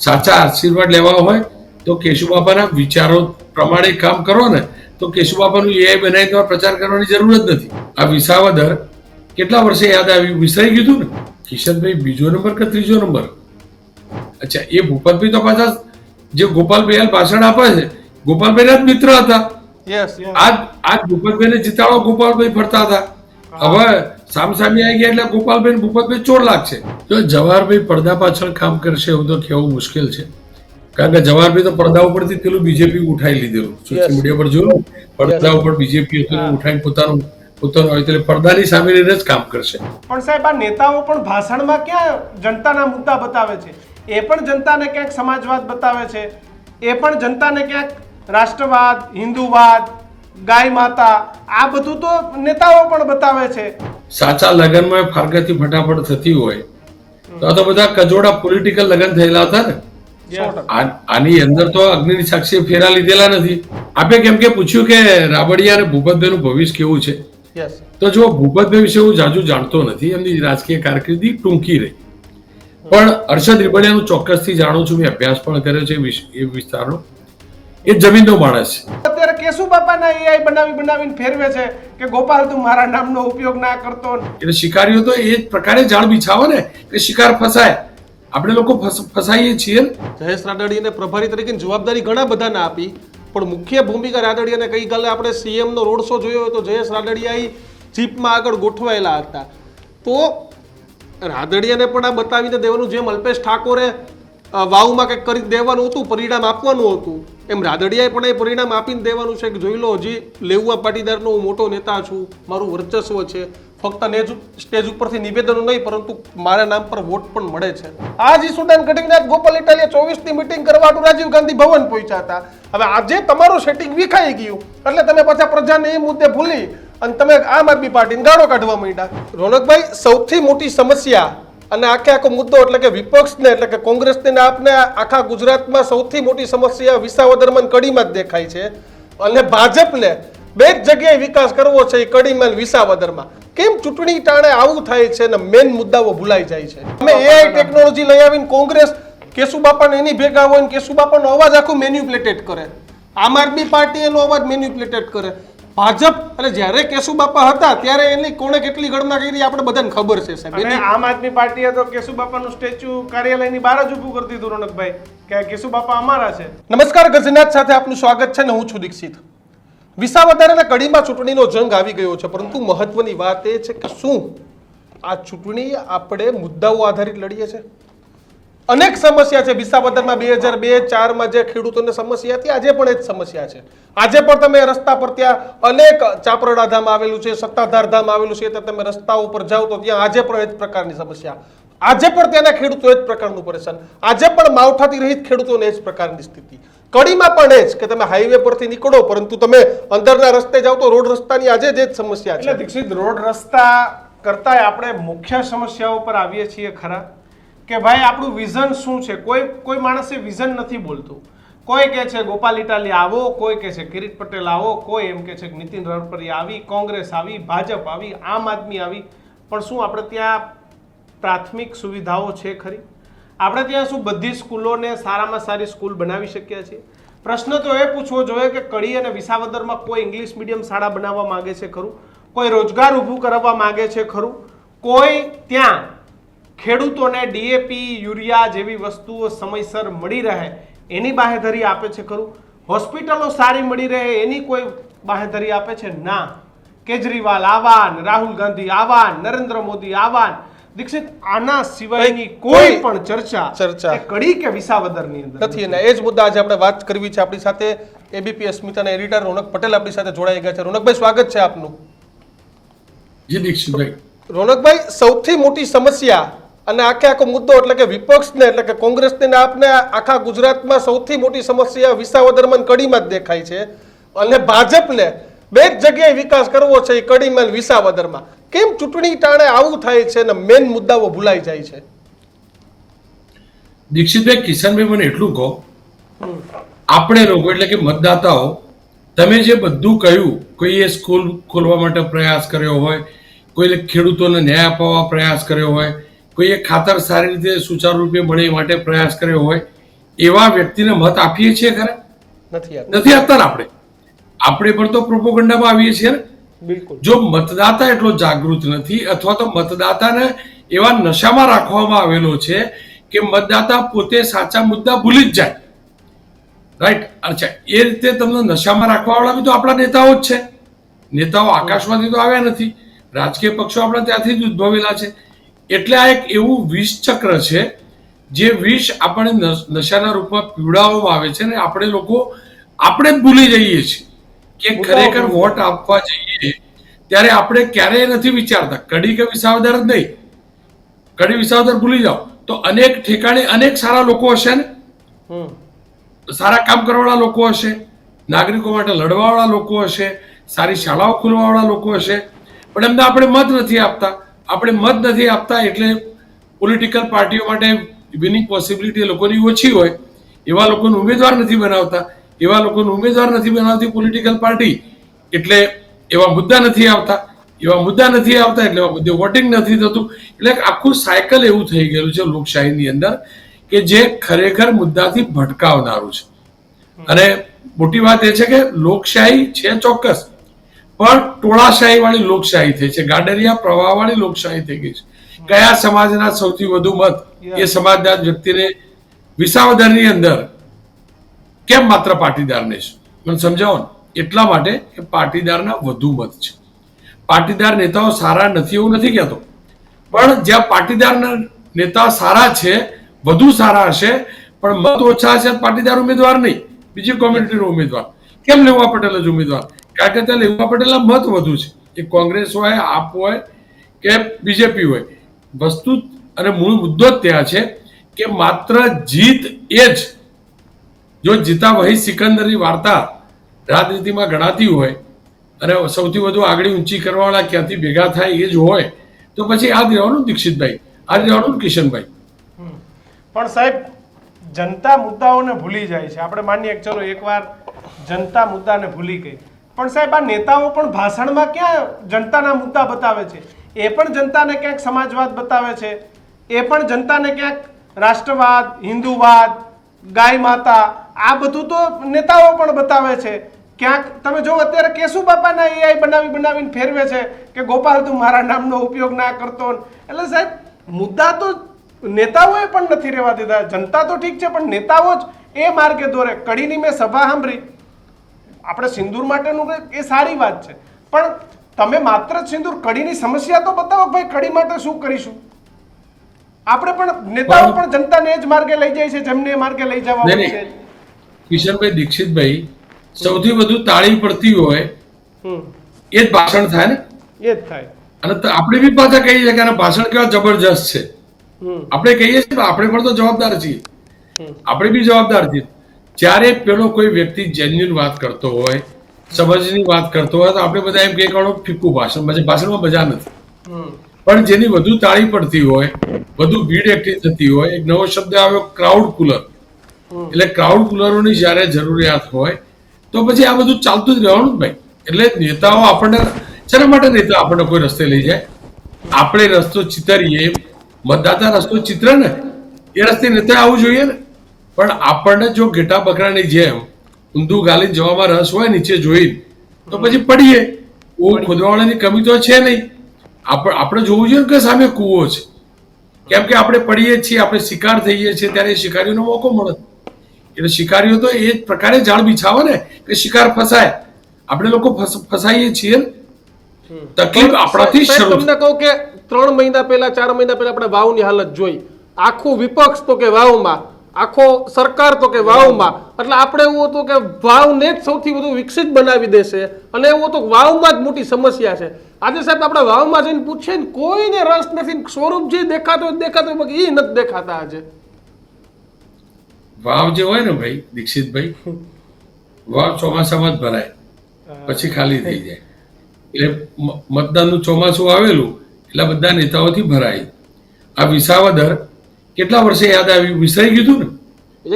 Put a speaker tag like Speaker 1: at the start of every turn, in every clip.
Speaker 1: સાચા આશીર્વાદ લેવા હોય તો કેશુબાપાના વિચારો પ્રમાણે કામ કરો ને તો કેશુબાપાનું એ બનાવી તમારે પ્રચાર કરવાની જરૂર જ નથી. આ વિસાવદર કેટલા વર્ષે યાદ આવ્યું? વિસરાઈ ગયું ને. કિશનભાઈ બીજો નંબર કે ત્રીજો નંબર? અચ્છા, એ ભૂપતભાઈ તો પાછા જે ગોપાલભાઈ ભાષણ આપે છે ગોપાલભાઈ જ મિત્ર હતા. આજ ભૂપતભાઈને જીતાડો ગોપાલભાઈ ફરતા હતા. હવે સામસામી આવી ગયા એટલે ગોપાલભાઈ ભૂપતભાઈ ચોર લાગશે. જો જવાહરભાઈ પડદા પાછળ કામ કરશે એવું તો કહેવું મુશ્કેલ છે, કારણ કે જવાહરભાઈ તો પડદા ઉપરથી પેલું બીજેપી ઉઠાઈ લીધેલું. સોશિયલ મીડિયા પર જોયું, પડદા ઉપર બીજેપી ઉઠાઈને પોતાનું હોય એટલે પડદાની સામે રહીને જ કામ કરશે.
Speaker 2: પણ સાહેબ, આ નેતાઓ પણ ભાષણમાં ક્યાં જનતાના મુદ્દા બતાવે છે? એ પણ જનતાને ક્યાંક સમાજવાદ બતાવે છે, એ પણ જનતાને ક્યાંક રાષ્ટ્રવાદ, હિન્દુવાદ, ગાય માતા, આ બધું તો નેતાઓ પણ બતાવે છે.
Speaker 1: સાચા લગ્નમાં ફારગાથી ફટાફટ થતી હોય તો આ તો બધા કજોડા પોલિટિકલ લગ્ન થયેલા હતા ને. આની અંદર તો અગ્નિની સાક્ષી ફેરા લીધેલા નથી. આપે કેમ કે પૂછ્યું કે રાબડિયા અને ભૂપતભાઈનું ભવિષ્ય કેવું છે, તો જો ભૂપતભાઈ વિશે હું જાજુ જાણતો નથી, એમની રાજકીય કારકિર્દી ટૂંકી રહી, પણ હર્ષદ રીબડિયાનું ચોક્કસથી જાણું છું. મેં અભ્યાસ પણ કર્યો છે એ વિસ્તારનો. એ જમીનનો માણસ છે.
Speaker 2: અત્યારે કેશુબાપાના એઆઈ બનાવીને ફેરવે છે કે ગોપાલ તું મારા નામનો ઉપયોગ ના કરતો.
Speaker 1: એટલે શિકારીઓ તો એ જ પ્રકારે જાળ બિછાવે ને કે શિકાર ફસાય. આપણે લોકો ફસાઈએ છીએ.
Speaker 3: જયેશ રાદડિયાને પ્રભારી તરીકે જવાબદારી ઘણા બધાને આપી, પણ મુખ્ય ભૂમિકા રાદડિયાને ગઈકાલે આપણે સીએમ નો રોડ શો જોયો હોય તો જયેશ રાદડિયા જીપમાં આગળ ગોઠવાયેલા હતા. તો રાદડિયાને પણ આ બતાવીને દેવાનું, જેમ અલ્પેશ ઠાકોરે વાવમાં કંઈક કરી દેવાનું હતું, પરિણામ આપવાનું હતું, એમ રાદડિયાએ પણ એ પરિણામ આપીને દેવાનું છે કે જોઈ લો, હજી લેઉવા પાટીદારનો હું મોટો નેતા છું, મારું વર્ચસ્વ છે, ફક્ત સ્ટેજ ઉપરથી નિવેદનો નહીં પરંતુ મારા નામ પર વોટ પણ મળે છે. આજ ઈસુદાન ગઢવીનાથ ગોપાલ ઇટાલિયા 24 ની મીટિંગ કરવા રાજીવ ગાંધી ભવન પહોંચ્યા હતા. હવે આજે તમારું સેટિંગ વિખાઈ ગયું એટલે તમે પાછા પ્રજાને એ મુદ્દે ભૂલી અને તમે આમ આદમી પાર્ટીને ગાળો કાઢવા માંડ્યા. રોનકભાઈ, સૌથી મોટી સમસ્યા અને આખો મુદ્દો એટલે કે વિપક્ષને એટલે કે કોંગ્રેસને આપને આખા ગુજરાતમાં સૌથી મોટી સમસ્યા વિસાવદરમાં કડીમાં જ દેખાય છે, અને ભાજપને બે જ જગ્યાએ વિકાસ કરવો છે, કડીમાં વિસાવદરમાં. કેમ ચૂંટણી ટાણે આવું થાય છે અને મેન મુદ્દાઓ ભૂલાઈ જાય છે? અમે એઆઈ ટેકનોલોજી લઈ આવીને કોંગ્રેસ કેશુબાપાને એની ભેગા હોય ને કેશુબાપાનો અવાજ આખું મેન્યુપ્લેટેડ કરે, આમ આદમી પાર્ટી એનો અવાજ મેન્યુપ્લેટેડ કરે, ભાજપ અને જ્યારે કેશુબાપા હતા ત્યારે એની કોણે કેટલી ગણના કરી આપણે બધાને ખબર છે સાહેબ.
Speaker 2: અને આમ આદમી પાર્ટીએ તો કેશુબાપાનું સ્ટેચ્યુ કાર્યાલયની બહાર જ ઊભું કરી દીધું રોનકભાઈ કે કેશુબાપા અમારા છે.
Speaker 3: નમસ્કાર, ગજનાથ સાથે આપનું સ્વાગત છે ને હું છું દીક્ષિત. વિસાવદર અને કડીમાં ચૂંટણીનો જંગ આવી ગયો છે, પરંતુ મહત્વની વાત એ છે કે શું આ ચૂંટણી આપણે મુદ્દાઓ આધારિત લડીએ છીએ? અનેક સમસ્યા છે વિસાવદરમાં. 2002-04માં જે ખેડૂતોને સમસ્યા હતી, આજે પણ એ જ સમસ્યા છે. આજે પણ તમે રસ્તા પર ત્યાં અનેક ચાપરડા ધામ આવેલું છે, સત્તાધાર ધામ આવેલું છે, તમે રસ્તા ઉપર જાઓ તો ત્યાં આજે પણ એ જ પ્રકારની સમસ્યા. આજે પણ ત્યાંના ખેડૂતો એ જ પ્રકારનું પરેશાન. આજે પણ માવઠાથી રહિત ખેડૂતોને એ જ પ્રકારની સ્થિતિ. કડીમાં પણ એ જ કે તમે હાઈવે પરથી નીકળો પરંતુ તમે અંદરના રસ્તે જાઓ તો રોડ રસ્તાની આજે જ સમસ્યા છે.
Speaker 2: એટલે દીક્ષિત, રોડ રસ્તા કરતા આપણે મુખ્ય સમસ્યાઓ પર આવીએ છીએ ખરા કે ભાઈ આપણું વિઝન શું છે? કોઈ માણસે વિઝન નથી બોલતું. કોઈ કહે છે ગોપાલ ઇટાલિયા આવો, કોઈ કહે છે કિરીટ પટેલ આવો, કોઈ એમ કહે છે કે નીતિન રણપરિયા આવી, કોંગ્રેસ આવી, ભાજપ આવી, આમ આદમી આવી. પણ શું આપણે ત્યાં પ્રાથમિક સુવિધાઓ છે ખરી? આપણે ત્યાં શું બધી સ્કૂલોને સારામાં સારી સ્કૂલ બનાવી શક્યા છીએ? પ્રશ્ન તો એ પૂછવો જોઈએ કે કડી અને વિસાવદરમાં કોઈ ઇંગ્લિશ મીડિયમ શાળા બનાવવા માંગે છે ખરું? કોઈ રોજગાર ઊભું કરવા માંગે છે ખરું? કોઈ ત્યાં ખેડૂતોને ડીએપી, યુરિયા જેવી વસ્તુઓ સમયસર મળી રહે એની બાહેધરી આપે છે ખરું? હોસ્પિટલો સારી મળી રહે એની કોઈ બાહેધરી આપે છે? ના. કેજરીવાલ આવાન, રાહુલ ગાંધી આવાન, નરેન્દ્ર મોદી આવાન. દીક્ષિત, આના સિવાયની કોઈ પણ ચર્ચા કડી કે વિસાવદરની અંદર
Speaker 3: નથી. અને એ જ મુદ્દા આજે આપણે વાત કરવી છે. આપણી સાથે એબીપી અસ્મિતાના એડિટર રોનક પટેલ આપણી સાથે જોડાઈ ગયા છે. રોનકભાઈ, સ્વાગત છે આપનું.
Speaker 1: જી દીક્ષિતભાઈ.
Speaker 3: રોનકભાઈ, સૌથી મોટી સમસ્યા અને આખો મુદ્દો એટલે કે વિપક્ષને એટલે કે કોંગ્રેસને આપને આખા ગુજરાતમાં સૌથી મોટી સમસ્યા વિસાવદરમાં કડીમાં જ દેખાય છે, અને ભાજપને બે જ જગ્યાએ વિકાસ કરવો છે, કડીમાં વિસાવદરમાં. કેમ ચૂંટણી ટાણે આવું થાય છે અને મેન મુદ્દાઓ ભૂલાઈ જાય છે?
Speaker 1: દીક્ષિતભાઈ, કિશનભાઈ, મને એટલું કહો, આપણે લોકો એટલે કે મતદાતાઓ, તમે જે બધું કહ્યું, કોઈએ સ્કૂલ ખોલવા માટે પ્રયાસ કર્યો હોય, કોઈએ ખેડૂતોને ન્યાય અપાવવા પ્રયાસ કર્યો હોય, કોઈએ ખાતર સારી રીતે સુચારુ રૂપે મળે એ માટે પ્રયાસ કર્યો હોય, એવા વ્યક્તિને મત આપીએ છીએ ખરા?
Speaker 3: નથી આપતા.
Speaker 1: નથી આપતા ને. આપણે પણ તો પ્રોપોગન્ડામાં આવીએ છીએ ને.
Speaker 3: બિલકુલ.
Speaker 1: જો મતદાતા એટલો જાગૃત નથી અથવા તો મતદાતાને એવા નશામાં રાખવામાં આવેલો છે કે મતદાતા પોતે સાચા મુદ્દા ભૂલી જ જાય. રાઈટ. અચ્છા, એ રીતે તમને નશામાં રાખવા વાળા બી તો આપણા નેતાઓ જ છે. નેતાઓ આકાશમાંથી તો આવ્યા નથી. રાજકીય પક્ષો આપણા ત્યાંથી જ ઉદ્ભવેલા છે. એટલે આ એક એવું વિષ ચક્ર છે જે વિષ આપણે નશાના રૂપમાં પીવડાવવામાં આવે છે ને આપણે જ ભૂલી જઈએ છીએ કે ખરેખર વોટ આપવા જઈએ ત્યારે આપણે ક્યારેય નથી વિચારતા. કડી કે વિસાવદર જ નહીં, કડી વિસાવદર ભૂલી જાઓ તો અનેક ઠેકાણે અનેક સારા લોકો હશે ને, સારા કામ કરવાવાળા લોકો હશે, નાગરિકો માટે લડવાવાળા લોકો હશે, સારી શાળાઓ ખોલવાવાળા લોકો હશે, પણ એમને આપણે મત નથી આપતા. આપણે મત નથી આપતા એટલે પોલિટિકલ પાર્ટીઓ માટે વિનિંગ પોસિબિલિટી લોકોની ઓછી હોય એવા લોકોને ઉમેદવાર નથી બનાવતા. એવા લોકોને ઉમેદવાર નથી બનાવતી પોલિટિકલ પાર્ટી એટલે એવા મુદ્દા નથી આવતા. એવા મુદ્દા નથી આવતા એટલે મુદ્દે વોટિંગ નથી થતું. એટલે આખું સાયકલ એવું થઈ ગયેલું છે લોકશાહીની અંદર કે જે ખરેખર મુદ્દાથી ભટકાવનારું છે. અને મોટી વાત એ છે કે લોકશાહી છે ચોક્કસ, પણ ટોળાશાહી વાળી લોકશાહી થઈ છે. ગાડરિયા પ્રવાહ વાળી લોકશાહી થઈ ગઈ છે. કયા સમાજના સૌથી વધુ મત એ સમાજના વ્યક્તિને વિસાવદરની અંદર કેમ માત્ર પાટીદારને છે? મને સમજાવો ને. એટલા માટે કે પાટીદારના વધુ મત છે. પાટીદાર નેતાઓ સારા નથી એવું નથી કહેતો, પણ જ્યાં પાટીદારના નેતા સારા છે, વધુ સારા હશે, પણ મત ઓછા છે પાટીદાર ઉમેદવાર નહીં, બીજી કોમ્યુનિટીનો ઉમેદવાર. કેમ લેવા પટેલ જ ઉમેદવાર? કારણ કે ત્યાં લેવા પટેલના મત વધુ છે. એ કોંગ્રેસ હોય, આપ હોય કે બીજેપી હોય, વસ્તુ અને મૂળ મુદ્દો જ ત્યાં છે કે માત્ર જીત એ જ, જો જીતા વહી સિકંદરની વાર્તા રાજનીતિમાં ગણાતી હોય અને સૌથી વધુ આગળ ઊંચી કરવાવાળા ક્યાંથી ભેગા થાય એ જ હોય તો પછી આ જ રહેવાનું દીક્ષિતભાઈ, આ જ રહેવાનું કિશનભાઈ.
Speaker 2: પણ સાહેબ, જનતા મુદ્દાઓને ભૂલી જાય છે. આપણે માનીએ કે ચલો એકવાર જનતા મુદ્દાને ભૂલી ગઈ, પણ સાહેબ આ નેતાઓ પણ ભાષણમાં ક્યાં જનતાના મુદ્દા બતાવે છે? એ પણ જનતાને ક્યાંક સમાજવાદ બતાવે છે, એ પણ જનતાને ક્યાંક રાષ્ટ્રવાદ, હિન્દુવાદ, ગાય માતા, આ બધું તો નેતાઓ પણ બતાવે છે. ક્યાંક તમે જો અત્યારે કેશુબાપાના એઆઈ બનાવીને ફેરવે છે કે ગોપાલ તું મારા નામનો ઉપયોગ ના કરતો. એટલે સાહેબ મુદ્દા તો નેતાઓએ પણ નથી રહેવા દીધા. જનતા તો ઠીક છે, પણ નેતાઓ જ એ માર્ગે દોરે. કડીની મેં સભા સાંભળી, આપણે સિંદૂર માટેનું એ સારી વાત છે, પણ તમે માત્ર સિંદૂર, કડીની સમસ્યા તો બતાવો ભાઈ, કડી માટે શું કરીશું? આપણે પણ નેતાઓ પણ જનતાને એ જ માર્ગે લઈ જાય છે જેમને એ માર્ગે લઈ જવા છે.
Speaker 1: કિશનભાઈ, દીક્ષિતભાઈ, સૌથી વધુ તાળી પડતી હોય એ જ ભાષણ થાય ને,
Speaker 2: એ જ થાય.
Speaker 1: અને આપણે બી પાછા કહીએ છીએ કે આના ભાષણ કેવા જબરજસ્ત છે. આપણે કહીએ છીએ આપણે પણ તો જવાબદાર છીએ, આપણે બી જવાબદાર છીએ. જ્યારે પેલો કોઈ વ્યક્તિ જેન્યુઅન વાત કરતો હોય, સમજની વાત કરતો હોય તો આપણે બધા એમ કહીએ કે ફીકું ભાષણ, ભાષણમાં મજા નથી. પણ જેની વધુ તાળી પડતી હોય, વધુ ભીડ એકઠી થતી હોય, એક નવો શબ્દ આવ્યો ક્રાઉડ પુલર, એટલે ક્રાઉડ પુલરોની જ્યારે જરૂરિયાત હોય તો પછી આ બધું ચાલતું જ રહેવાનું ભાઈ. એટલે નેતાઓ આપણને શેના માટે નેતા આપણને કોઈ રસ્તે લઈ જાય? આપણે રસ્તો ચિતરીએ, મતદાતા રસ્તો ચિત્ર ને, એ રસ્તે નેતા આવવું જોઈએ ને. પણ આપણને જો ઘેટા બકરાની જેમ ઊંધું ગાલીને જવામાં રસ હોય નીચે જોઈને તો પછી પડીએ. ખોદવાવાળાની કમી તો છે નહીં. આપણે જોવું જોઈએ કે સામે કૂવો છે, કેમ કે આપણે પડીએ છીએ, આપણે શિકાર થઈએ છીએ ત્યારે શિકારીઓનો મોકો મળે. એટલે શિકારીઓ તો એ જ પ્રકારે જાળ બિછાવે ને કે શિકાર ફસાય. આપણે લોકો ફસાઈએ છીએ. તકલીફ આપણાથી શરૂ.
Speaker 3: તમને કહું કે 3 મહિના પહેલા 4 મહિના પહેલા આપણે વાવની હાલત જોઈ. આખું વિપક્ષ તો કે વાવમાં, આખો સરકાર તો કે વાવમાં. એટલે આપણે એવું હતું કે વાવને જ સૌથી વધુ વિકસિત બનાવી દેશે, અને એવું હતું વાવમાં જ મોટી સમસ્યા છે. આજે સાહેબ આપણે વાવમાં જઈને પૂછીએ ને કોઈને રસ નથી. સ્વરૂપજી દેખાતો એ નથી દેખાતા. આજે
Speaker 1: વાવ જે હોય ને ભાઈ દીક્ષિતભાઈ, વાવ ચોમાસામાં જ ભરાય, પછી ખાલી થઈ જાય. એટલે મતદાનનું ચોમાસું આવેલું એટલે બધા નેતાઓથી ભરાય. આ વિસાવદર કેટલા વર્ષે યાદ આવ્યું? વિસરાઈ ગયું હતું ને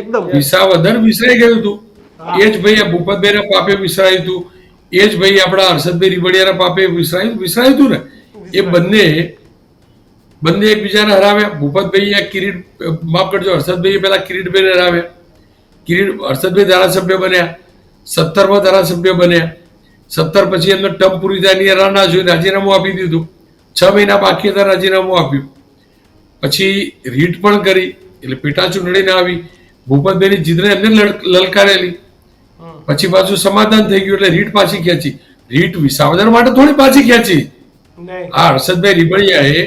Speaker 1: એકદમ. વિસાવદર વિસરાઈ ગયું હતું. એ જ ભાઈ આ ભૂપતભાઈના પાપે વિસરાયું હતું. એ જ ભાઈ આપણા હર્ષદભાઈ રીબડિયાના પાપે વિસરાયું હતું ને. એ બંને એકબીજાને હરાવ્યા. ભૂપતભાઈ કિરીટ, માફ કરજો, હર્ષદભાઈ પેલા કિરીટભાઈને હરાવ્યા. હર્ષદભાઈ ધારાસભ્ય બન્યા, 17માં ધારાસભ્ય બન્યા. 17 પછી એમને ટર્મ પૂરી થાય રાહ ના જોઈ રાજીનામું આપી દીધું. 6 મહિના બાકી હતા, રાજીનામું આપ્યું. પછી રીટ પણ કરી, એટલે પેટા ચૂંટણી ના આવી. ભૂપતભાઈની જીતને એમને લલકારેલી. પછી પાછું સમાધાન થઈ ગયું એટલે રીટ પાછી ખેંચી. રીટ વિસાવદર માટે થોડી પાછી ખેંચી.
Speaker 2: નહીં
Speaker 1: આ હર્ષદભાઈ રીબડિયાએ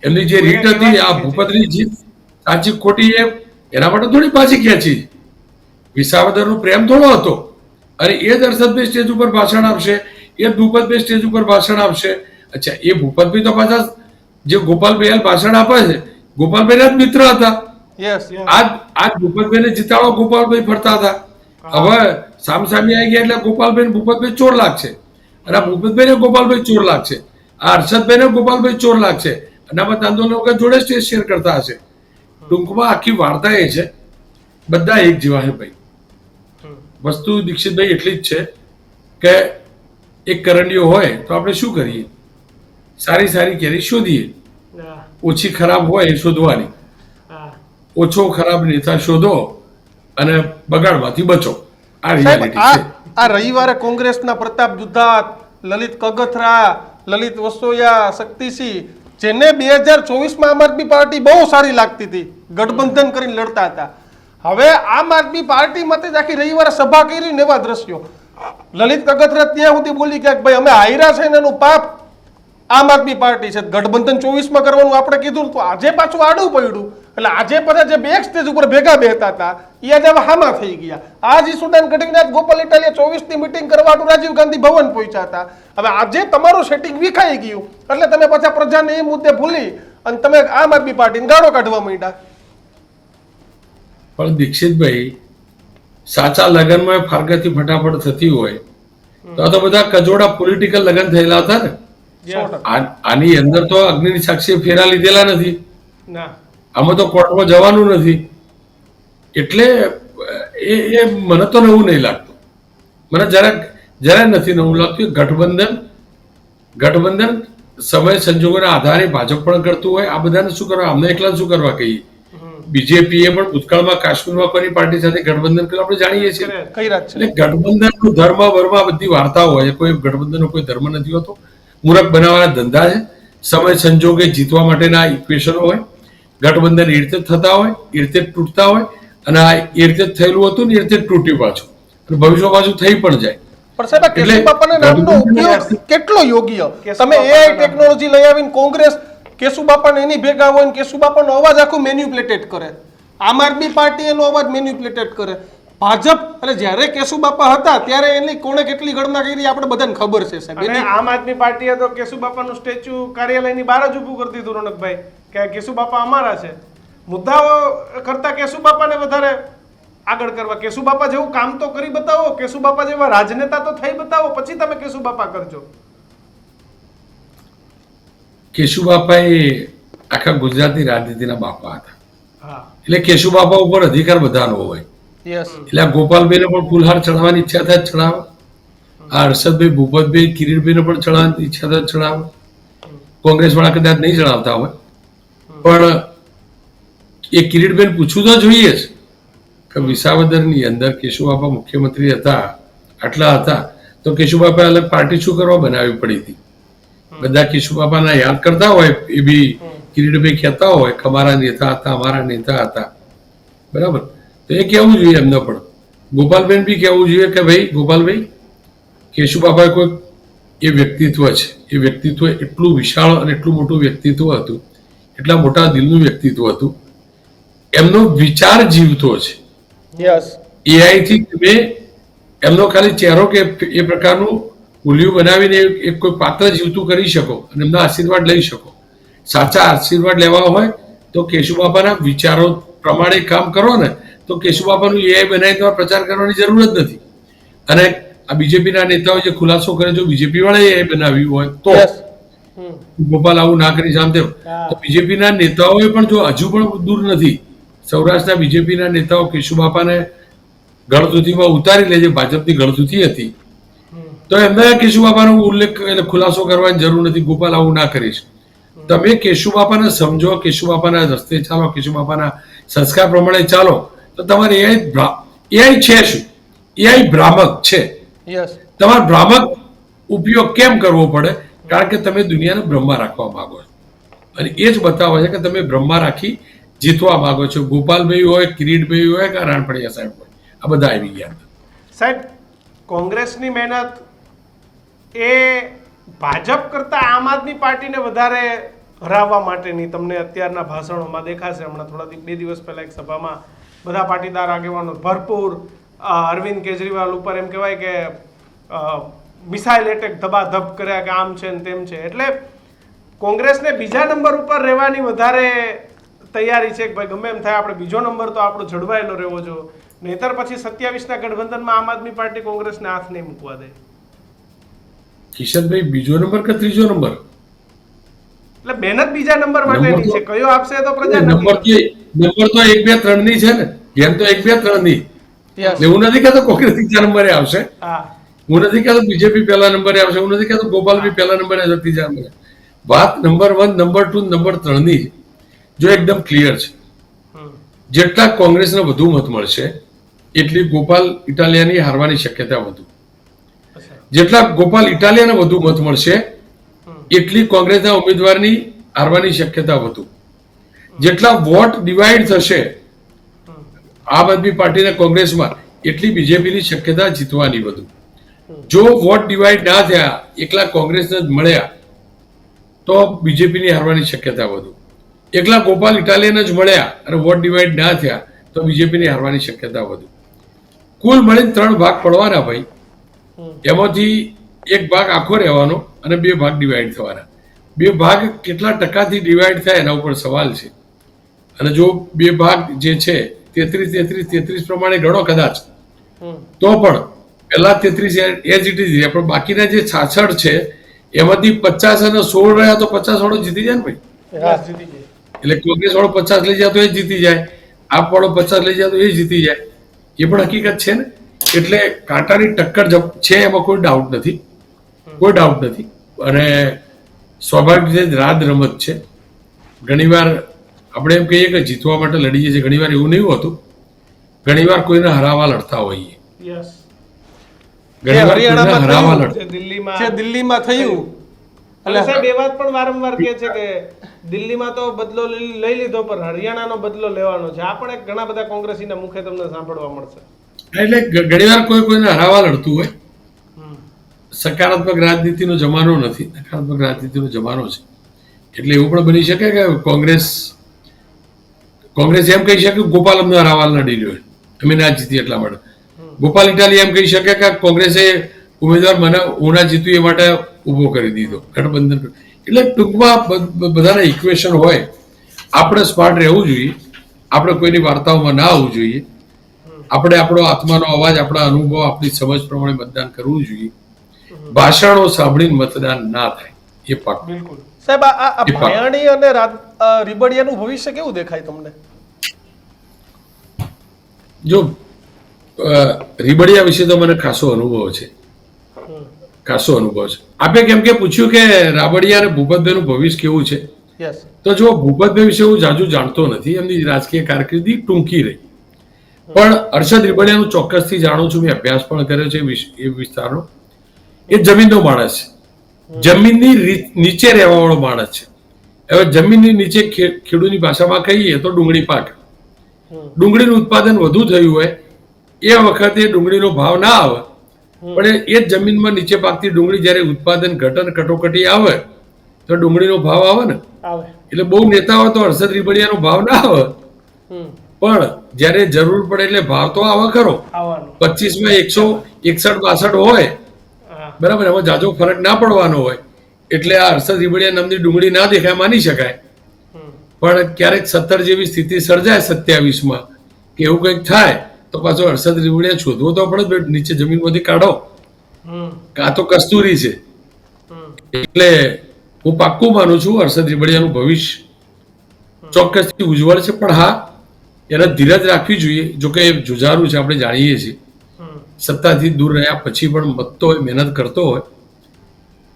Speaker 1: એમની જે રીટ હતી, આ ભૂપતની જીત સાચી ખોટી એના માટે થોડી પાછી ખેંચી. વિસાવદરનો પ્રેમ થોડો હતો. અને એ જ હર્ષદભાઈ સ્ટેજ ઉપર ભાષણ આપશે, એ જ ભૂપતભાઈ સ્ટેજ ઉપર ભાષણ આપશે. અચ્છા, એ ભૂપતભાઈ તો પાછા જે ગોપાલભાઈ ભાષણ આપે છે, ગોપાલભાઈના જ મિત્ર હતા.
Speaker 3: યસ
Speaker 1: આજ ભૂપતભાઈને જીતાડવા ગોપાલભાઈ ફરતા હતા. હવે સામસામે આવી ગયા એટલે ગોપાલભાઈ ભૂપતભાઈ ચોર લાગશે, અને આ ભૂપતભાઈને ગોપાલભાઈ ચોર લાગશે, આ હર્ષદભાઈને ગોપાલભાઈ ચોર લાગશે, અને આ બધા આંદોલન વખત જોડે સ્ટેજ શેર કરતા હશે. ટૂંકમાં આખી વાર્તા એ છે, બધા એક જેવા છે ભાઈ. વસ્તુ દીક્ષિતભાઈ એટલી જ છે કે એક કરંડીઓ હોય તો આપણે શું કરીએ? સારી સારી કેરી શોધીએ,
Speaker 2: હા,
Speaker 1: ઓછી ખરાબ હોય એ શોધવાની.
Speaker 2: હા.
Speaker 1: ઓછો ખરાબ નેતા શોધો અને બગાડવાથી બચો. આ
Speaker 3: સાહેબ,
Speaker 1: રિયાલિટી છે.
Speaker 3: આ રવિવારે કોંગ્રેસના પ્રતાપ દુધાત, લલિત કગથરા, લલિત વસોયા, શક્તિસિંહ, જેને 2024માં આમ આદમી પાર્ટી બહુ સારી લાગતી હતી, ગઠબંધન કરીને લડતા હતા, હવે આમ આદમી પાર્ટીમાંથી જ આખી રવિવારે સભા કરી ને એવા દ્રશ્યો. લલિત કગથરા ત્યાં સુધી બોલી કે ભાઈ અમે હાર્યા છે ને એનું પાપ આમ આદમી પાર્ટી છે, ગઠબંધન 24માં કરવાનું આપણે કીધું તો આજે પાછું આડું પડ્યું. એટલે આજે બધા જે બે સ્ટેજ ઉપર ભેગા બેહતા હતા એ આજે હવે હામા થઈ ગયા. આજ ઈસુદાન ગઢવીનાથ ગોપાલ ઇટાલિયા 24ની મીટિંગ કરવાનું રાજીવ ગાંધી ભવન પહોંચ્યા હતા. હવે આજે તમારું સેટિંગ વિખાઈ ગયું એટલે તમે પાછા પ્રજાને એ મુદ્દે ભૂલી અને તમે આમ આદમી પાર્ટીને ગાળો કાઢવા માંડ્યા.
Speaker 1: પણ દીક્ષિતભાઈ, સાચા લગ્નમાં ફારગતી ફટાફટ થતી હોય તો આ તો બધા કજોડા પોલિટિકલ લગ્ન થયેલા હતા ને. આની અંદર તો અગ્નિની સાક્ષી ફેરા લીધેલા નથી,
Speaker 2: ના,
Speaker 1: આમાં તો કોર્ટમાં જવાનું નથી. એટલે એ મને તો નવું નહીં લાગતું, મને જરાય નથી નવું લાગતું. ગઠબંધન સમય સંજોગોના આધારે ભાજપ પણ કરતું હોય. આ બધાને શું કરવા, અમને એકલા શું કરવા કહીએ? બીજેપીએ પણ ભૂતકાળમાં કાશ્મીરમાં કોની પાર્ટી સાથે ગઠબંધન કર્યું આપણે જાણીએ છીએ.
Speaker 3: કઈ રાત છે?
Speaker 1: એટલે ગઠબંધનનું ધર્મ વર્મ બધી વાર્તાઓ હોય. કોઈ ગઠબંધનનો કોઈ ધર્મ નથી હોતો. મૂરખ બનાવવાના ધંધા છે. સમય સંજોગે જીતવા માટેના ઇક્વેશનો હોય. ગઠબંધન એ રીતે થતા હોય, એ રીતે તૂટતા હોય, અને આ એ રીતે થયેલું હતું ને એ રીતે તૂટ્યું પાછું, અને ભવિષ્ય પાછું થઈ પણ જાય.
Speaker 3: પણ સાહેબ, કેશુ બાપાના નામનો ઉપયોગ કેટલો યોગ્ય? તમે એઆઈ ટેકનોલોજી લઈ આવીને કોંગ્રેસ કેશુ બાપાને એની ભેગા હોય ને કેશુ બાપાનો અવાજ આખું મેન્યુપ્લેટેડ કરે. આમ આદમી પાર્ટી એનો અવાજ મેન્યુપ્લેટેડ કરે. ભાજપ અને જ્યારે કેશુ બાપા હતા ત્યારે એની કોણે કેટલી ગણના કરી આપણે બધાને ખબર છે સાહેબ.
Speaker 2: અને આમ આદમી પાર્ટીએ તો કેશુબાપાનું સ્ટેચ્યુ કાર્યાલયની બહાર જ ઊભું કરી દીધું રોનકભાઈ કે કેશુબાપા અમારા છે. મુદ્દાઓ કરતા કેશુબાપાને વધારે આગળ કરવા. કેશુબાપા જેવું કામ તો કરી બતાવો, કેશુબાપા જેવા રાજનેતા તો થઈ બતાવો, પછી તમે કેશુબાપા કરજો.
Speaker 1: કેશુબાપા એ આખા ગુજરાતની રાજનીતિના બાપા હતા.
Speaker 2: હા,
Speaker 1: એટલે કેશુબાપા ઉપર અધિકાર બધાનો હોય.
Speaker 3: યસ,
Speaker 1: એટલે આ ગોપાલભાઈને પણ ફૂલહાર ચડાવવાની ઈચ્છા થાય ચડાવે. આ હર્ષદભાઈ, ભૂપતભાઈ, કિરીટભાઈને પણ ચડાવવાની ઈચ્છા થાય ચડાવે. કોંગ્રેસ વાળા કદાચ નહીં ચડાવતા હોય, પણ એ કિરીટભાઈને પૂછવું તો જોઈએ જ કે વિસાવદરની અંદર કેશુબાપા મુખ્યમંત્રી હતા, આટલા હતા, તો કેશુબાપા અલગ પાર્ટી શું કરવા બનાવવી પડી હતી? બધા કેશુબાપાના યાદ કરતા હોય, એ બી કિરીટભાઈ કહેતા હોય કે અમારા નેતા હતા, અમારા નેતા હતા, બરાબર? તો એ કહેવું જોઈએ એમને પણ. ગોપાલભાઈ બી કહેવું જોઈએ કે ભાઈ ગોપાલભાઈ, કેશુબાપા કોઈ એ વ્યક્તિત્વ છે, એ વ્યક્તિત્વ એટલું વિશાળ અને એટલું મોટું વ્યક્તિત્વ હતું, એટલા મોટા દિલનું વ્યક્તિત્વ હતું, એમનો વિચાર જીવતો છે.
Speaker 3: યસ,
Speaker 1: એઆઈ થી તમે એમનો ખાલી ચહેરો કે એ પ્રકારનું ઉલિયું બનાવીને એક કોઈ પાત્ર જીવતું કરી શકો અને એમના આશીર્વાદ લઈ શકો. સાચા આશીર્વાદ લેવા હોય તો કેશુબાપાના વિચારો પ્રમાણે કામ કરો ને, તો કેશુબાપાનું એઆઈ બનાવી તમારે પ્રચાર કરવાની જરૂર જ નથી. અને આ બીજેપીના નેતાઓ જે ખુલાસો કરે, જો બીજેપી વાળા એઆઈ બનાવ્યું હોય તો ગોપાલ આવું ના કરી જામ તેમ, તો બીજેપીના નેતાઓએ પણ જો હજુ પણ દૂર નથી, સૌરાષ્ટ્રના બીજેપીના નેતાઓ કેશુબાપાને ગળથૂથીમાં ઉતારી લે, જે ભાજપની ગળથૂથી હતી, તો એમને કેશુબાપાનો ઉલ્લેખ એટલે ખુલાસો કરવાની જરૂર નથી. ગોપાલ આવું ના કરીશ. તમે કેશુબાપાને સમજો, કેશુબાપાના રસ્તે ચાલો, કેશુબાપાના સંસ્કાર પ્રમાણે ચાલો, તો તમારે એઆઈ છે શું? એઆઈ ભ્રામક છે.
Speaker 3: યસ.
Speaker 1: તમારે ભ્રામક ઉપયોગ કેમ કરવો પડે? કારણ કે તમે દુનિયાને બ્રહ્મા રાખવા માંગો છો, અને એ જ બતાવે છે કે તમે બ્રહ્મા રાખી જીતવા માંગો છો. ગોપાલભાઈ હોય, કિરીટભાઈ હોય કે રાણપડિયા સાહેબ હોય, આ બધા આવી ગયા હતા.
Speaker 2: સાહેબ, કોંગ્રેસની મહેનત એ ભાજપ કરતા આમ આદમી પાર્ટીને વધારે હરાવવા માટેની તમને અત્યારના ભાષણોમાં દેખાશે. હમણાં થોડા 2 દિવસ પહેલા એક સભામાં બધા પાટીદાર આગેવાનો ભરપૂર અરવિંદ કેજરીવાલ ઉપર એમ કહેવાય કે મિસાઇલ એટેક ધબાધબ કર્યા કે આમ છે ને તેમ છે. એટલે કોંગ્રેસને બીજા નંબર ઉપર રહેવાની વધારે તૈયારી છે કે ભાઈ ગમે એમ થાય આપણે બીજો નંબર તો આપણો જળવાયેલો રહેવો જો, નહીતર પછી 27ના ગઠબંધનમાં આમ આદમી પાર્ટી કોંગ્રેસને હાથ નહીં મૂકવા દે.
Speaker 1: કિશનભાઈ, બીજો નંબર કે ત્રીજો નંબર?
Speaker 2: એટલે મહેનત બીજા નંબર માટેની છે. કયો આપશે તો પ્રજા
Speaker 1: નંબર તો 1, 2, 3 ની છે ને. ગેમ તો 1, 2, 3 ની. હું નથી કહેતો કોંગ્રેસ ત્રીજા નંબરે આવશે, હું નથી કહેતો બીજેપી પહેલા નંબરે આવશે, હું નથી કહેતો ગોપાલભાઈ પહેલા નંબરે આવશે, ત્રીજા નંબરે. વાત નંબર 1, નંબર 2, નંબર 3 ની જો એકદમ ક્લિયર છે. જેટલા કોંગ્રેસને વધુ મત મળશે એટલી ગોપાલ ઇટાલિયાની હારવાની શક્યતા વધુ. જેટલા ગોપાલ ઇટાલિયાને વધુ મત મળશે એટલી કોંગ્રેસના ઉમેદવારની હારવાની શક્યતા વધુ. જેટલા વોટ ડિવાઈડ થશે આમ આદમી પાર્ટીના કોંગ્રેસમાં એટલી બીજેપીની શક્યતા જીતવાની વધુ. જો વોટ ડિવાઈડ ના થયા, એકલા કોંગ્રેસને જ મળ્યા તો બીજેપીની હારવાની શક્યતા વધુ. એકલા ગોપાલ ઇટાલિયન જ મળ્યા અને વોટ ડિવાઈડ ના થયા તો બીજેપીની હારવાની શક્યતા વધુ. કુલ મળીને 3 ભાગ પડવાના ભાઈ. એમાંથી એક ભાગ આખો રહેવાનો અને 2 ભાગ ડિવાઈડ થવાના. 2 ભાગ કેટલા ટકાથી ડિવાઈડ થાય એના ઉપર સવાલ છે. અને જો 2 ભાગ જે છે 33 પ્રમાણે ગણો કદાચ, તો પણ પહેલા 33 એજ ઇટ ઇઝ રહે, પણ બાકીના જે 66 છે એમાંથી 50 અને 16 રહ્યા તો 50 વાળો જીતી જાય ને ભાઈ. એટલે કોંગ્રેસ વાળો 50 લઈ જાય તો એ જીતી જાય, આપ વાળો 50 લઈ જાય તો એ જીતી જાય. એ પણ હકીકત છે ને. એટલે કાંટાની ટક્કર છે, એમાં કોઈ ડાઉટ નથી, કોઈ ડાઉટ નથી. અને સ્વાભાવિક રીતે રાત રમત છે. ઘણીવાર આપણે એમ કહીએ કે જીતવા માટે લડીએ છીએ, ઘણીવાર એવું નહીં હોતું. ઘણીવાર કોઈને હરાવવા લડતા હોઈએ.
Speaker 3: દિલ્હીમાં થયું.
Speaker 2: એટલે સાહેબ એ વાત પણ વારંવાર કહે છે કે દિલ્હીમાં તો બદલો લઈ લીધો પણ હરિયાણાનો બદલો લેવાનો છે. આ પણ એક ઘણા બધા કોંગ્રેસીના મુખે તમને સાંભળવા મળશે.
Speaker 1: એટલે ઘણીવાર કોઈને હરાવવા લડતું હોય. સકારાત્મક રાજનીતિનો જમાનો નથી, નકારાત્મક રાજનીતિનો જમાનો છે. એટલે એવું પણ બની શકે કે કોંગ્રેસ એમ કહી શકે ગોપાલ અમને હરાવવા લડી રહ્યો, અમે ના જીતી એટલા માટે. ગોપાલ ઇટાલી એમ કહી શકે કે કોંગ્રેસે ઉમેદવાર મને હું ના જીતું એ માટે ઉભો કરી દીધો, ગઠબંધન. એટલે ટૂંકમાં બધાના ઇક્વેશન હોય. આપણે સ્માર્ટ રહેવું જોઈએ, આપણે કોઈની વાર્તાઓમાં ના આવવું જોઈએ. આપણે આપણો આત્માનો અવાજ, આપણા અનુભવ, આપણી સમજ પ્રમાણે મતદાન કરવું જોઈએ. ભાષણો સાંભળીને મતદાન ના થાય એ પાક.
Speaker 2: બિલકુલ
Speaker 3: સાહેબ, આ ભાયાણી અને રીબડિયાનું ભવિષ્ય કેવું દેખાય તમને?
Speaker 1: જો રીબડિયા વિશે તો મને ખાસો અનુભવ છે, ખાસો અનુભવ છે. આપે કેમ કે પૂછ્યું કે રાબડિયા અને ભૂપતભાઈનું ભવિષ્ય કેવું છે, તો જો ભૂપતભાઈ વિશે હું જાજુ જાણતો નથી, એમની રાજકીય કારકિર્દી ટૂંકી રહી. પણ હર્ષદ રીબડિયાનું ચોક્કસથી જાણું છું, મેં અભ્યાસ પણ કર્યો છે એ વિસ્તારનો. એ જમીનનો માણસ છે, જમીનની નીચે રહેવા વાળો માણસ છે. હવે જમીનની નીચે ખેડૂતની ભાષામાં કહીએ તો ડુંગળી પાક. ડુંગળીનું ઉત્પાદન વધુ થયું હોય એ વખતે ડુંગળીનો ભાવ ના આવે, પણ એ જ જમીનમાં નીચે પાકતી ડુંગળી જ્યારે ઉત્પાદન ઘટન કટોકટી આવે તો ડુંગળીનો ભાવ આવે ને. એટલે બહુ નેતા હોય તો હર્ષદ રીબડિયાનો ભાવ ના આવે, પણ જ્યારે જરૂર પડે એટલે ભાવ તો આવે ખરો. 25માં 161-62 હોય, બરાબર, એમાં જાજો ફરક ના પડવાનો હોય. એટલે આ હર્ષદ રીબડિયા નામની ડુંગળી ના દેખાય માની શકાય. પણ ક્યારેક 17 જેવી સ્થિતિ સર્જાય 27માં કે એવું કંઈક થાય તો પાછો હર્ષદ રીબડિયા શોધવો તો પડે, નીચે જમીનમાંથી કાઢો, કાં તો કસ્તુરી છે. એટલે હું પાક્કું માનું છું હર્ષદ રીબડિયાનું ભવિષ્ય ચોક્કસથી ઉજ્જવળ છે. પણ હા, એને ધીરજ રાખવી જોઈએ. જોકે એ જુજારું છે, આપણે જાણીએ છીએ. સત્તાથી દૂર રહ્યા પછી પણ મતતો હોય, મહેનત કરતો હોય.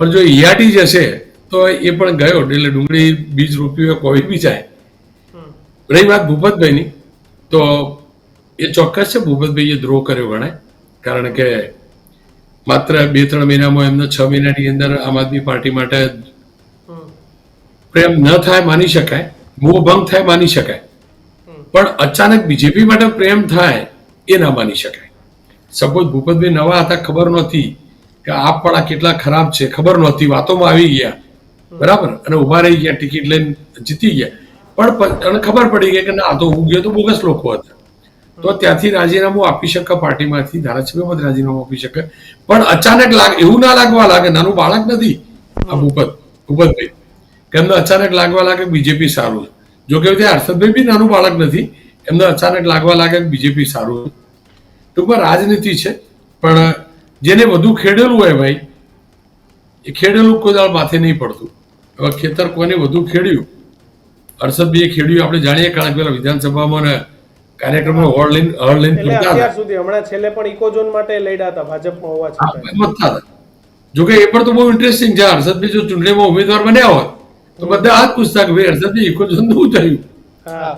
Speaker 1: પણ જો હિયાટી જશે તો એ પણ ગયો, એટલે ડુંગળી બીજ રોપ્યું હોય કોઈ બી જાય. રહી વાત ભૂપતભાઈની, તો એ ચોક્કસ છે ભૂપતભાઈએ દ્રોહ કર્યો ગણાય. કારણ કે માત્ર 2-3 મહિનામાં એમને 6 મહિનાની અંદર આમ આદમી પાર્ટી માટે પ્રેમ ન થાય માની શકાય, મોહ ભંગ થાય માની શકાય, પણ અચાનક બીજેપી માટે પ્રેમ થાય એ ના માની શકાય. સપોઝ ભૂપતભાઈ નવા હતા, ખબર નહોતી કે આપ પણ આ કેટલા ખરાબ છે, ખબર નહોતી, વાતોમાં આવી ગયા, બરાબર, અને ઉભા રહી ગયા, ટિકિટ લઈને જીતી ગયા, પણ અને ખબર પડી ગઈ કે ના, આ તો હું ગયો તો બોગસ લોકો હતા, તો ત્યાંથી રાજીનામું આપી શકે, પાર્ટીમાંથી ધારાસભ્યમાં રાજીનામું આપી શકે. પણ અચાનક એવું ના લાગવા લાગે, નાનું બાળક નથી આ ભૂપતભાઈ, કે એમને અચાનક લાગવા લાગે બીજેપી સારું છે. જો કે ત્યાં હર્ષદભાઈ બી નાનું બાળક નથી, એમને અચાનક લાગવા લાગે કે બીજેપી સારું છે. ટૂંકમાં રાજનીતિ છે, પણ જેને વધુ ખેડેલું હોય ભાઈ, એ ખેડેલું કોઈ દાળ માથે નહીં પડતું. હવે ખેતર કોને વધુ ખેડ્યું, હર્ષદભાઈએ ખેડ્યું આપણે જાણીએ, કારણ કે પેલા વિધાનસભામાં ને કાર્યક્રમમાં હળ લઈને ફરતા હતા.
Speaker 2: અત્યાર સુધી હમણાં છેલ્લે પણ ઇકોઝોન માટે લડ્યા હતા ભાજપમાં હોવા છતાં.
Speaker 1: મતતા હતા. જોકે એ પણ તો બહુ ઇન્ટરેસ્ટિંગ છે. હર્ષદભાઈ જો ચૂંટણીમાં ઉમેદવાર બન્યા હોત તો બધા આ જ પૂછતા કે ભાઈ હર્ષદભાઈ ઇકોઝોન શું થયું,
Speaker 2: હા,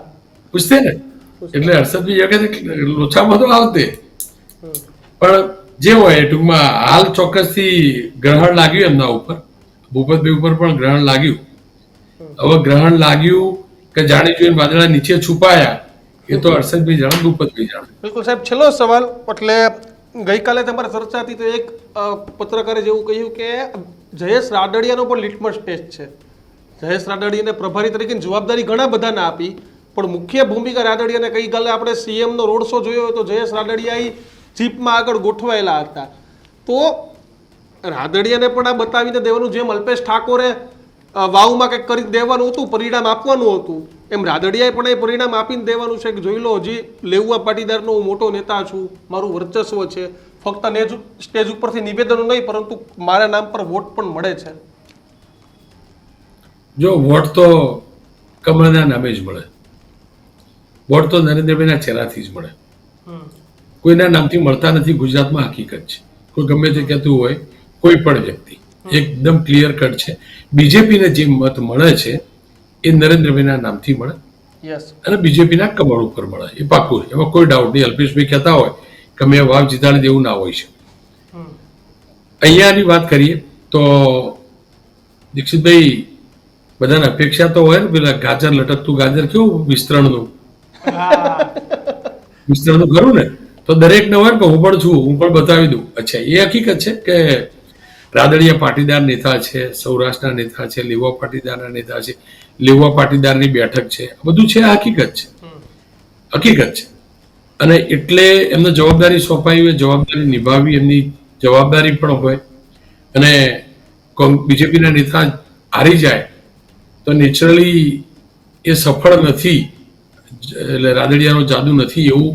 Speaker 1: પૂછતે ને. એટલે હર્ષદભાઈ એ વખતે લોચામાં તો આવતે, પણ જે હોય ટૂંકમાં હાલ ચોક્કસથી ગ્રહણ લાગ્યું એમના ઉપર, ભૂપતભાઈ ઉપર પણ ગ્રહણ લાગ્યું. હવે ગ્રહણ લાગ્યું કે જાણી જોઈને વાદળા નીચે છુપાયા, એ તો હર્ષદભાઈ જાણે, ભૂપતભાઈ જાણે.
Speaker 3: બિલકુલ સાહેબ, છેલ્લો સવાલ. એટલે ગઈકાલે તમારી ચર્ચા હતી તો એક પત્રકારે જેવું કહ્યું કે જયેશ રાદડિયાનો પણ લિટમસ ટેસ્ટ છે. જયેશ રાદડિયાને પ્રભારી તરીકે જવાબદારી ઘણા બધાને આપી, પણ મુખ્ય ભૂમિકા રાદડિયાને ગઈકાલે આપણે સીએમનો રોડ શો જોયો તો જયેશ રાદડિયા જીપમાં આગળ ગોઠવાયેલા હતા. તો રાદડિયાને પણ આ બતાવીને દેવાનું, જેમ અલ્પેશ ઠાકોરે વાવમાં કંઈક કરી દેવાનું હતું, પરિણામ આપવાનું હતું, એમ રાદડિયાએ પણ એ પરિણામ આપીને દેવાનું છે કે જોઈ લો, હજી લેઉવા પાટીદારનો હું મોટો નેતા છું, મારું વર્ચસ્વ છે, ફક્ત સ્ટેજ ઉપરથી નિવેદનો નહીં પરંતુ મારા નામ પર વોટ પણ મળે છે.
Speaker 1: જો વોટ તો કમળના નામે જ મળે, વોટ તો નરેન્દ્રભાઈના ચહેરાથી જ મળે, કોઈના નામથી મળતા નથી. ગુજરાતમાં હકીકત છે, કોઈ ગમે તે કહેતું હોય, કોઈ પણ વ્યક્તિ એકદમ ક્લિયર કટ છે. બીજેપીને જે મત મળે છે એ નરેન્દ્રભાઈના નામથી મળે અને બીજેપીના કમળ ઉપર મળે, એ પાક્કું છે, એમાં કોઈ ડાઉટ નહીં. અલ્પેશભાઈ કહેતા હોય કે મેં વાવ જીતાડી દેવું ના હોય છે. અહીંયાની વાત કરીએ તો દીક્ષિતભાઈ, બધાને અપેક્ષા તો હોય ને, પેલા ગાજર લટકતું ગાજર કેવું વિસ્તરણનું ખરું ને, તો દરેકને હોય કે હું પણ છું, હું પણ બતાવી દઉં. અચ્છા, એ હકીકત છે કે રાદડિયા પાટીદાર નેતા છે, સૌરાષ્ટ્રના નેતા છે, લેઉવા પાટીદારના નેતા છે, લેઉવા પાટીદારની બેઠક છે, બધું છે, હકીકત છે. અને એટલે એમને જવાબદારી સોંપાઈ હોય, જવાબદારી નિભાવવી એમની જવાબદારી પણ હોય. અને બીજેપીના નેતા હારી જાય તો નેચરલી એ સફળ નથી, એટલે રાદડિયાનો જાદુ નથી એવું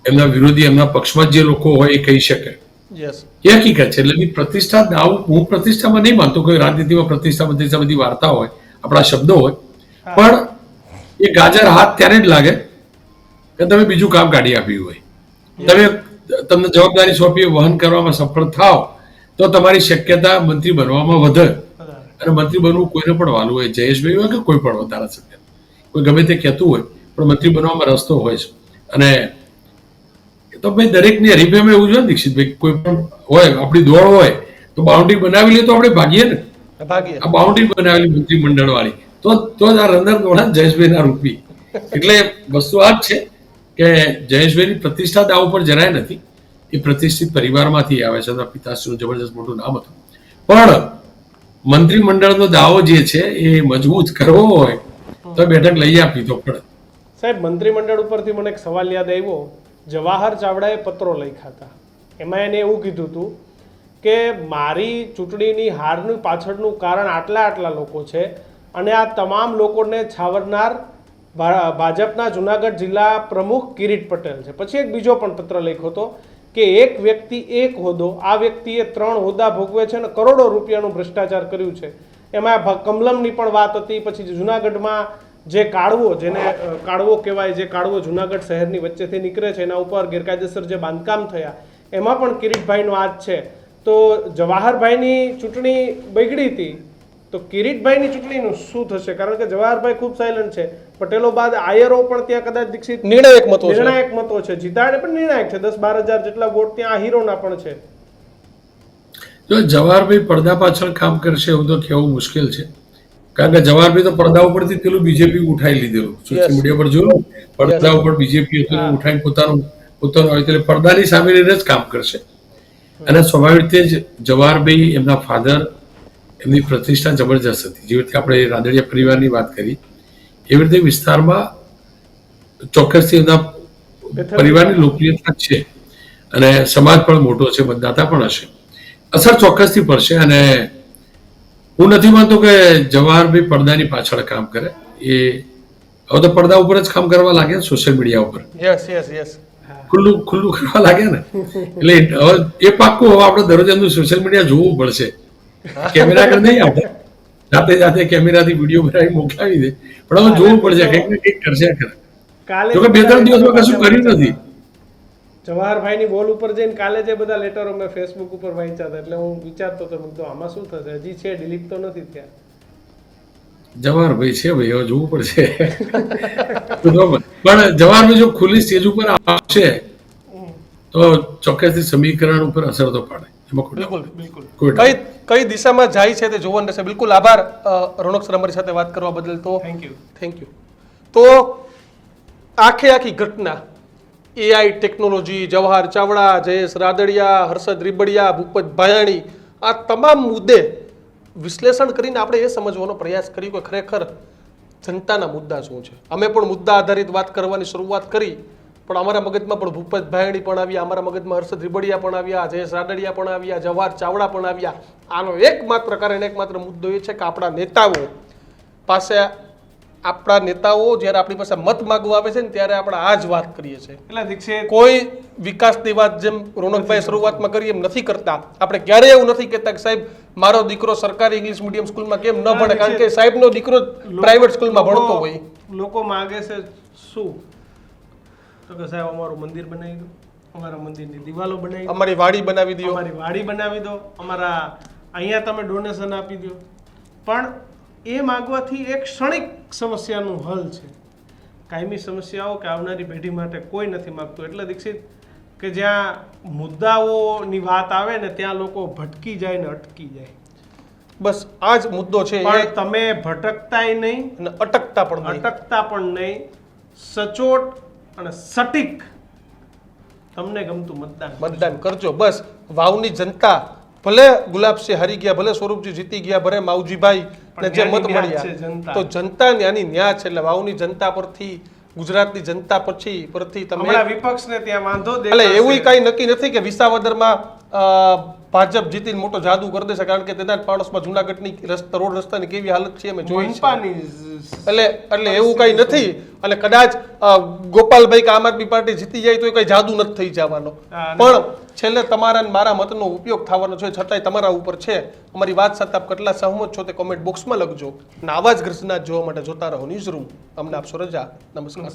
Speaker 1: એમના વિરોધી, એમના પક્ષમાં જે લોકો હોય એ કહી શકે. એ હકીકત છે. એટલે પ્રતિષ્ઠા દાવ, હું પ્રતિષ્ઠામાં નહીં માનતો, કોઈ રાજનીતિમાં પ્રતિષ્ઠા બધી વાર્તા હોય, આપણા શબ્દો હોય, પણ એ ગાજર હાથ ત્યારે જ લાગે કે તમે બીજું કામ કાઢી આપ્યું હોય, તમને જવાબદારી સોંપી વહન કરવામાં સફળ થાવ તો તમારી શક્યતા મંત્રી બનવામાં વધે. અને મંત્રી બનવું કોઈને પણ વાલું હોય, જયેશભાઈ હોય કે કોઈ પણ ધારાસભ્ય, કોઈ ગમે તે કહેતું હોય, પણ મંત્રી બનવામાં રસ્તો હોય છે. અને તો ભાઈ દરેકની હરીફાઈમાં એવું છે ને દીક્ષિતભાઈ, કોઈ પણ હોય, આપણી દોડ હોય તો બાઉન્ડ્રી બનાવી લઈએ તો આપણે ભાગીએ ને. આ બાઉન્ડ્રી બનાવેલી મંત્રીમંડળ વાળી તો જ આ રનર દોડા જયેશભાઈના રૂપી. એટલે વસ્તુ આ જ છે કે જયેશભાઈની પ્રતિષ્ઠા દાવ પર જરાય નથી. એ પ્રતિષ્ઠિત પરિવારમાંથી આવે છે, પિતાશ્રીનું જબરજસ્ત મોટું નામ હતું, પણ મંત્રીમંડળનો દાવો જે છે એ મજબૂત કરવો હોય તો બેઠક લઈ આપી તો પડે.
Speaker 2: સાહેબ, મંત્રીમંડળ ઉપરથી મને એક સવાલ યાદ આવ્યો. જવાહર ચાવડાએ પત્રો લખ્યા હતા, એમાં એને એવું કીધું હતું કે મારી ચૂંટણીની હારની પાછળનું કારણ આટલા લોકો છે અને આ તમામ લોકોને છાવરનાર ભાજપના જુનાગઢ જિલ્લા પ્રમુખ કિરીટ પટેલ છે. પછી એક બીજો પણ પત્ર લખ્યો હતો કે એક વ્યક્તિ એક હોદ્દો, આ વ્યક્તિએ 3 હોદ્દા ભોગવે છે અને કરોડો રૂપિયાનું ભ્રષ્ટાચાર કર્યું છે. એમાં કમલમની પણ વાત હતી. પછી જુનાગઢમાં જે કાળવો, જેને કાળવો કહેવાય, જે કાળવો જુનાગઢ શહેરની વચ્ચેથી નીકળે છે, એના ઉપર ગેરકાયદેસર જે બાંધકામ થયા, એમાં પણ કિરીટભાઈનો હાથ છે. તો જવાહરભાઈની ચૂંટણી બગડી હતી તો કિરીટભાઈની ચૂંટણીનું શું થશે? કારણ કે જવાહરભાઈ ખૂબ સાયલન્ટ છે, પટેલો બાદ આયરો પણ ત્યાં કદાચ દીક્ષિત
Speaker 3: નિર્ણાયક મતો છે.
Speaker 2: નિર્ણાયક મતો છે, જીતાડે પણ નિર્ણાયક છે, 10-12 હજાર જેટલા વોટ ત્યાં આ હીરોના પણ છે.
Speaker 1: જો જવાહરભાઈ પડદા પાછળ કામ કરશે એવું તો કહેવું મુશ્કેલ છે, કારણ કે જવાહરભાઈ તો પડદા ઉપરથી પેલું બીજેપી ઉઠાઈ લીધેલું, સોશિયલ મીડિયા પર જોયું પડદા ઉપર બીજેપી હતું ઉઠાઈને પોતાનું હોય એટલે પડદાની સામે રહીને જ કામ કરશે. અને સ્વાભાવિક રીતે જ જવાહરભાઈ એમના ફાધર એમની પ્રતિષ્ઠા જબરજસ્ત હતી. જેવી રીતે આપણે રાદડિયા પરિવારની વાત કરી એવી રીતે વિસ્તારમાં ચોક્કસથી એમના પરિવારની લોકપ્રિયતા છે અને સમાજ પણ મોટો છે, મતદાતા પણ હશે, અસર ચોક્કસથી પડશે. અને હું નથી માનતો કે જવાહરભાઈ પડદાની પાછળ કામ કરે, એ હવે તો પડદા ઉપર જ કામ કરવા લાગે ને, સોશિયલ મીડિયા ઉપર
Speaker 3: યસ
Speaker 1: ખુલ્લું કરવા લાગે ને, એટલે હવે એ પાક્કું હવે આપણે દરરોજ એમનું સોશિયલ મીડિયા જોવું પડશે. કેમેરા આગળ નહીં આવતા, જાતે કેમેરાથી વિડીયો બનાવી મોકલાવી દે, પણ હવે જોવું પડશે, કંઈક ને કંઈક કરશે ખરા.
Speaker 2: કાલે
Speaker 1: જોકે 2-3 દિવસમાં કશું કર્યું નથી.
Speaker 2: જવાહરભાઈની વોલ ઉપર જઈને કાલે જે બધા લેટરો મેં ફેસબુક ઉપર વાંચ્યા હતા, એટલે હું વિચારતો હતો તો આમાં શું થશે, હજી છે ડિલીટ તો નથી થયા.
Speaker 1: જવાહરભાઈ છે ભાઈ, હવે જોવું પડશે. પણ જવાહરભાઈ જો ખુલ્લી સ્ટેજ ઉપર આવશે તો ચોક્કસથી સમીકરણ ઉપર અસર તો પડે, એમાં કોઈ doubt નથી.
Speaker 3: કઈ દિશામાં જાય છે તે જોવાનું રહેશે. બિલકુલ આભાર રોનક સર અમારી સાથે વાત કરવા બદલ. તો થેન્ક યુ. તો આખી ઘટના એઆઈ ટેકનોલોજી, જવાહર ચાવડા, જયેશ રાદડિયા, હર્ષદ રીબડિયા, ભૂપત ભાયાણી, આ તમામ મુદ્દે વિશ્લેષણ કરીને આપણે એ સમજવાનો પ્રયાસ કર્યો કે ખરેખર જનતાના મુદ્દા શું છે. અમે પણ મુદ્દા આધારિત વાત કરવાની શરૂઆત કરી, પણ અમારા મગજમાં પણ ભૂપત ભાયાણી પણ આવ્યા, અમારા મગજમાં હર્ષદ રીબડિયા પણ આવ્યા, જયેશ રાદડિયા પણ આવ્યા, જવાહર ચાવડા પણ આવ્યા. આનો એકમાત્ર કારણ, એકમાત્ર મુદ્દો એ છે કે આપણા નેતાઓ જ્યારે આપણી પાસે મત માંગવા આવે છે ને ત્યારે આપણે આ જ વાત કરીએ છીએ.
Speaker 2: એટલે દીક્ષિત
Speaker 3: કોઈ વિકાસની વાત જેમ રોનકભાઈ શરૂઆતમાં કરી એમ નથી કરતા. આપણે ક્યારેય એવું નથી કહેતા કે સાહેબ મારો દીકરો સરકારી ઇંગ્લિશ મીડિયમ સ્કૂલમાં કેમ ન ભણે, કારણ કે સાહેબનો દીકરો પ્રાઇવેટ સ્કૂલમાં ભણતો હોય.
Speaker 2: લોકો માંગે છે શું? તો કે સાહેબ અમારું મંદિર બનાવી દો, અમારા મંદિરની દિવાલો બનાવી દો,
Speaker 3: અમારી વાડી બનાવી દો,
Speaker 2: અમારી વાડી બનાવી દો, અમારા અહીંયા તમે ડોનેશન આપી દો. પણ એ માંગવાથી એક ક્ષણિક સમસ્યાનું હલ છે, કાયમી સમસ્યાઓ કે આવનારી પેઢી માટે કોઈ નથી માંગતું. એટલે દીક્ષિત કે જ્યાં મુદ્દાઓની વાત આવે ને ત્યાં લોકો ભટકી જાય ને અટકી જાય.
Speaker 3: બસ આ જ મુદ્દો છે.
Speaker 2: પણ તમે ભટકતાય નહીં
Speaker 3: અને અટકતા
Speaker 2: પણ નહીં, સચોટ અને સટીક તમને ગમતું મતદાન
Speaker 3: કરજો. બસ વાવની જનતા ભલે ગુલાબસિંહ હારી ગયા, ભલે સ્વરૂપજી જીતી ગયા, ભલે માવજીભાઈ ને જે મત મળ્યા, તો જનતા ત્યાંની ન્યા છે. એટલે વાવની જનતા પરથી, ગુજરાતની જનતા પરથી તમે
Speaker 2: વિપક્ષને ત્યાં વાંધો
Speaker 3: એટલે એવું કઈ નક્કી નથી કે વિસાવદરમાં ભાજપ જીતીને મોટો જાદુ કરી દેશે, કારણ કે તેના પાડોશમાં જુનાગઢની રોડ રસ્તાની કેવી હાલત છે અમે જોઈ છે. એટલે એવું કઈ નથી. અને કદાચ ગોપાલભાઈ કે આમ આદમી પાર્ટી જીતી જાય તો એ કઈ જાદુ નથી થઈ જવાનો, પણ છેલ્લે તમારા મારા મતનો ઉપયોગ થવાનો છે. છતાંય તમારા ઉપર છે. અમારી વાત સાથે આપ કેટલા સહમત છો તે કોમેન્ટ બોક્સમાં લખજો. અને આવા જ ઘટના જોવા માટે જોતા રહો ન્યૂઝ રૂમ. અમને આપશો રજા. નમસ્કાર.